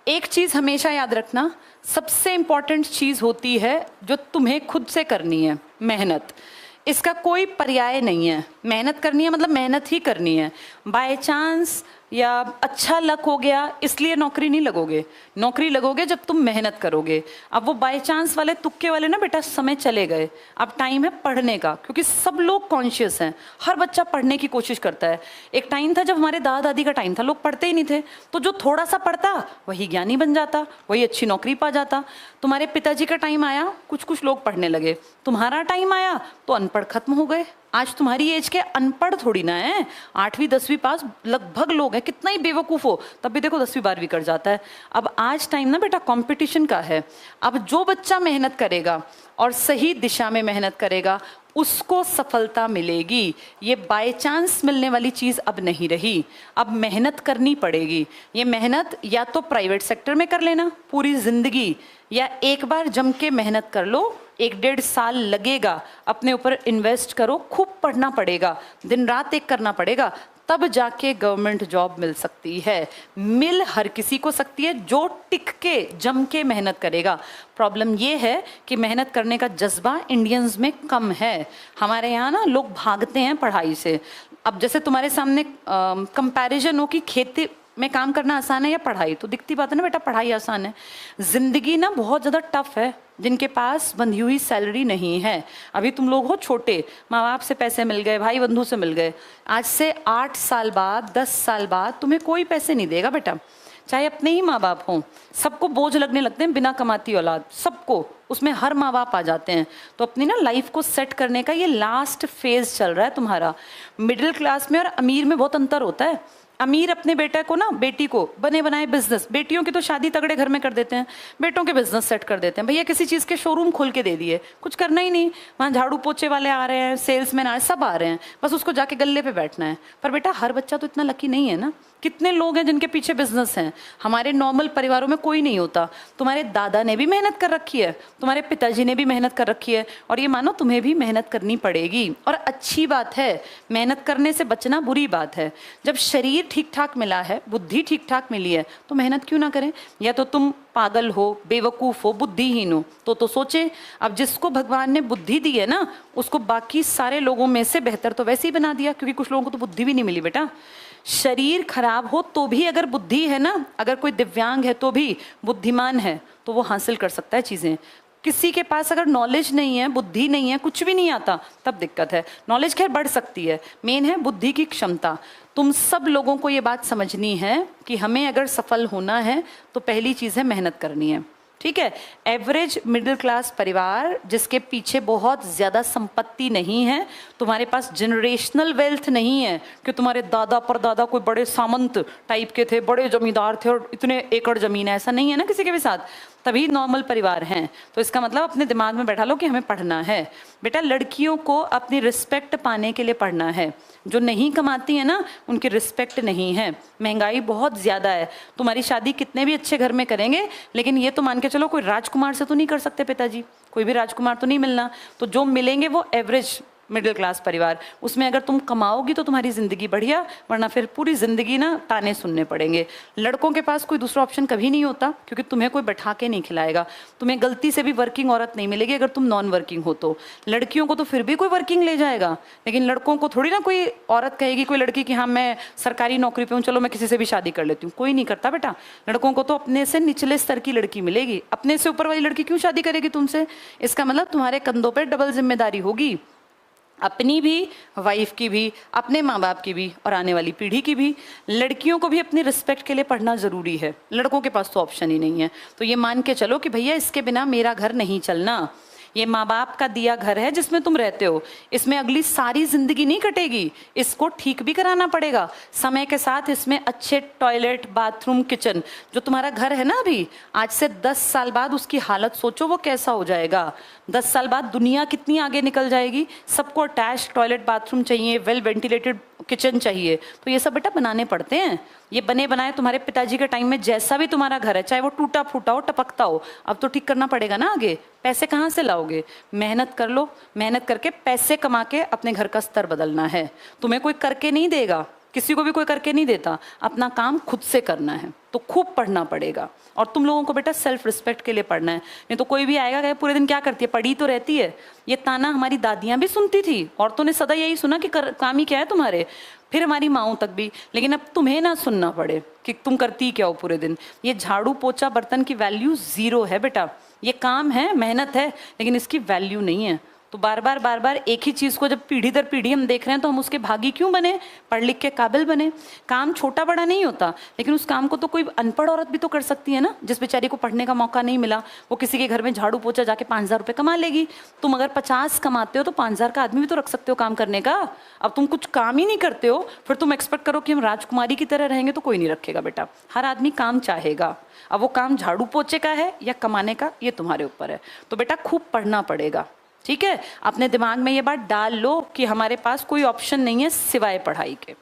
एक चीज हमेशा याद रखना, सबसे इंपॉर्टेंट चीज होती है जो तुम्हें खुद से करनी है, मेहनत। इसका कोई पर्याय नहीं है। मेहनत करनी है मतलब मेहनत ही करनी है। बाय चांस या अच्छा लक हो गया इसलिए नौकरी नहीं लगोगे। नौकरी लगोगे जब तुम मेहनत करोगे। अब वो बाय चांस वाले तुक्के वाले ना बेटा समय चले गए। अब टाइम है पढ़ने का, क्योंकि सब लोग कॉन्शियस हैं। हर बच्चा पढ़ने की कोशिश करता है। एक टाइम था जब हमारे दादा दादी का टाइम था, लोग पढ़ते ही नहीं थे, तो जो थोड़ा सा पढ़ता वही ज्ञानी बन जाता, वही अच्छी नौकरी पा जाता। तुम्हारे पिताजी का टाइम आया, कुछ कुछ लोग पढ़ने लगे। तुम्हारा टाइम आया तो अनपढ़ खत्म हो गए। आज तुम्हारी एज के अनपढ़ थोड़ी ना है, 8वीं 10वीं पास लगभग लोग हैं। कितना ही बेवकूफ हो तब भी देखो 10वीं 12वीं कर जाता है। अब आज टाइम ना बेटा कंपटीशन का है। अब जो बच्चा मेहनत करेगा और सही दिशा में मेहनत करेगा उसको सफलता मिलेगी। ये बाय चांस मिलने वाली चीज अब नहीं रही। अब मेहनत करनी पड़ेगी। ये मेहनत या तो प्राइवेट सेक्टर में कर लेना पूरी जिंदगी, या एक बार जम के मेहनत कर लो, 1-1.5 साल लगेगा, अपने ऊपर इन्वेस्ट करो, खूब पढ़ना पड़ेगा, दिन रात एक करना पड़ेगा, तब जाके गवर्नमेंट जॉब मिल सकती है। मिल हर किसी को सकती है जो टिक के जम के मेहनत करेगा। प्रॉब्लम ये है कि मेहनत करने का जज्बा इंडियंस में कम है। हमारे यहाँ ना लोग भागते हैं पढ़ाई से। अब जैसे तुम्हारे सामने कंपैरिजन हो कि खेती में काम करना आसान है या पढ़ाई, तो दिखती बात है ना बेटा, पढ़ाई आसान है। जिंदगी ना बहुत ज़्यादा टफ है जिनके पास बंधी हुई सैलरी नहीं है। अभी तुम लोग हो छोटे, माँ बाप से पैसे मिल गए, भाई बंधु से मिल गए। आज से 8 साल बाद 10 साल बाद तुम्हें कोई पैसे नहीं देगा बेटा, चाहे अपने ही माँ बाप हों। सबको बोझ लगने लगते हैं बिना कमाती औलाद, सबको, उसमें हर माँ बाप आ जाते हैं। तो अपनी ना लाइफ को सेट करने का ये लास्ट फेज चल रहा है तुम्हारा। मिडिल क्लास में और अमीर में बहुत अंतर होता है। अमीर अपने बेटा को ना, बेटी को बने बनाए बिजनेस, बेटियों की तो शादी तगड़े घर में कर देते हैं, बेटों के बिजनेस सेट कर देते हैं। भैया किसी चीज़ के शोरूम खोल के दे दिए, कुछ करना ही नहीं, वहाँ झाड़ू पोछे वाले आ रहे हैं, सेल्समैन आ रहे हैं, सब आ रहे हैं, बस उसको जाके गल्ले पे बैठना है। पर बेटा हर बच्चा तो इतना लकी नहीं है ना। कितने लोग हैं जिनके पीछे बिजनेस हैं। हमारे नॉर्मल परिवारों में कोई नहीं होता। तुम्हारे दादा ने भी मेहनत कर रखी है, तुम्हारे पिताजी ने भी मेहनत कर रखी है, और ये मानो तुम्हें भी मेहनत करनी पड़ेगी। और अच्छी बात है, मेहनत करने से बचना बुरी बात है। जब शरीर ठीक ठाक मिला है, बुद्धि ठीक ठाक मिली है, तो मेहनत क्यों ना करें। या तो तुम पागल हो, बेवकूफ हो, बुद्धिहीन हो तो सोचे। अब जिसको भगवान ने बुद्धि दी है ना, उसको बाकी सारे लोगों में से बेहतर तो वैसे ही बना दिया, क्योंकि कुछ लोगों को तो बुद्धि भी नहीं मिली बेटा। शरीर खराब हो तो भी अगर बुद्धि है ना, अगर कोई दिव्यांग है तो भी बुद्धिमान है, तो वो हासिल कर सकता है चीजें। किसी के पास अगर नॉलेज नहीं है, बुद्धि नहीं है, कुछ भी नहीं आता, तब दिक्कत है। नॉलेज खैर बढ़ सकती है, मेन है बुद्धि की क्षमता। तुम सब लोगों को ये बात समझनी है कि हमें अगर सफल होना है तो पहली चीज है मेहनत करनी है, ठीक है। एवरेज मिडिल क्लास परिवार जिसके पीछे बहुत ज्यादा संपत्ति नहीं है, तुम्हारे पास जनरेशनल वेल्थ नहीं है कि तुम्हारे दादा परदादा कोई बड़े सामंत टाइप के थे, बड़े जमींदार थे और इतने एकड़ जमीन है, ऐसा नहीं है ना किसी के भी साथ, तभी नॉर्मल परिवार हैं। तो इसका मतलब अपने दिमाग में बैठा लो कि हमें पढ़ना है। बेटा लड़कियों को अपनी रिस्पेक्ट पाने के लिए पढ़ना है। जो नहीं कमाती है ना, उनकी रिस्पेक्ट नहीं है। महंगाई बहुत ज्यादा है। तुम्हारी शादी कितने भी अच्छे घर में करेंगे, लेकिन ये तो मान के चलो कोई राजकुमार से तो नहीं कर सकते पिताजी, कोई भी राजकुमार तो नहीं मिलना। तो जो मिलेंगे वो एवरेज मिडिल क्लास परिवार। उसमें अगर तुम कमाओगी तो तुम्हारी जिंदगी बढ़िया, वरना फिर पूरी जिंदगी ना ताने सुनने पड़ेंगे। लड़कों के पास कोई दूसरा ऑप्शन कभी नहीं होता, क्योंकि तुम्हें कोई बैठा के नहीं खिलाएगा। तुम्हें गलती से भी वर्किंग औरत नहीं मिलेगी अगर तुम नॉन वर्किंग हो तो। लड़कियों को तो फिर भी कोई वर्किंग ले जाएगा, लेकिन लड़कों को थोड़ी ना कोई औरत कहेगी, कोई लड़की कि हाँ मैं सरकारी नौकरी पे हूँ, चलो मैं किसी से भी शादी कर लेती हूँ। कोई नहीं करता बेटा। लड़कों को तो अपने से निचले स्तर की लड़की मिलेगी, अपने से ऊपर वाली लड़की क्यों शादी करेगी तुमसे। इसका मतलब तुम्हारे कंधों पर डबल जिम्मेदारी होगी, अपनी भी, वाइफ की भी, अपने माँ बाप की भी, और आने वाली पीढ़ी की भी। लड़कियों को भी अपनी रिस्पेक्ट के लिए पढ़ना जरूरी है, लड़कों के पास तो ऑप्शन ही नहीं है। तो ये मान के चलो कि भैया इसके बिना मेरा घर नहीं चलना। ये माँ बाप का दिया घर है जिसमें तुम रहते हो, इसमें अगली सारी जिंदगी नहीं कटेगी, इसको ठीक भी कराना पड़ेगा समय के साथ। इसमें अच्छे टॉयलेट, बाथरूम, किचन, जो तुम्हारा घर है ना अभी, आज से 10 साल बाद उसकी हालत सोचो वो कैसा हो जाएगा। 10 साल बाद दुनिया कितनी आगे निकल जाएगी। सबको अटैच टॉयलेट, बाथरूम चाहिए, वेल वेंटिलेटेड किचन चाहिए। तो ये सब बेटा बनाने पड़ते हैं। ये बने बनाए तुम्हारे पिताजी के टाइम में जैसा भी तुम्हारा घर है, चाहे वो टूटा फूटा हो, टपकता हो, अब तो ठीक करना पड़ेगा ना आगे। पैसे कहाँ से लाओगे? मेहनत कर लो, मेहनत करके पैसे कमा के अपने घर का स्तर बदलना है। तुम्हें कोई करके नहीं देगा, किसी को भी कोई करके नहीं देता, अपना काम खुद से करना है। तो खूब पढ़ना पड़ेगा, और तुम लोगों को बेटा सेल्फ रिस्पेक्ट के लिए पढ़ना है। नहीं तो कोई भी आएगा कहे पूरे दिन क्या करती है, पढ़ी तो रहती है। ये ताना हमारी दादियां भी सुनती थी, औरतों ने सदा यही सुना कि काम ही क्या है तुम्हारे, फिर हमारी माओं तक भी। लेकिन अब तुम्हें ना सुनना पड़े कि तुम करती क्या हो पूरे दिन। ये झाड़ू पोछा बर्तन की वैल्यू जीरो है बेटा। ये काम है, मेहनत है, लेकिन इसकी वैल्यू नहीं है। तो बार बार एक ही चीज को जब पीढ़ी दर पीढ़ी हम देख रहे हैं तो हम उसके भागी क्यों बने, पढ़ लिख के काबिल बने। काम छोटा बड़ा नहीं होता, लेकिन उस काम को तो कोई अनपढ़ औरत भी तो कर सकती है ना, जिस बेचारी को पढ़ने का मौका नहीं मिला। वो किसी के घर में झाड़ू पोछा जाके 5,000 रुपये कमा लेगी। तुम अगर 50 कमाते हो तो 5,000 का आदमी भी तो रख सकते हो काम करने का। अब तुम कुछ काम ही नहीं करते हो, फिर तुम एक्सपेक्ट करो कि हम राजकुमारी की तरह रहेंगे, तो कोई नहीं रखेगा बेटा। हर आदमी काम चाहेगा। अब वो काम झाड़ू पोछे का है या कमाने का, ये तुम्हारे ऊपर है। तो बेटा खूब पढ़ना पड़ेगा, ठीक है। अपने दिमाग में ये बात डाल लो कि हमारे पास कोई ऑप्शन नहीं है सिवाय पढ़ाई के।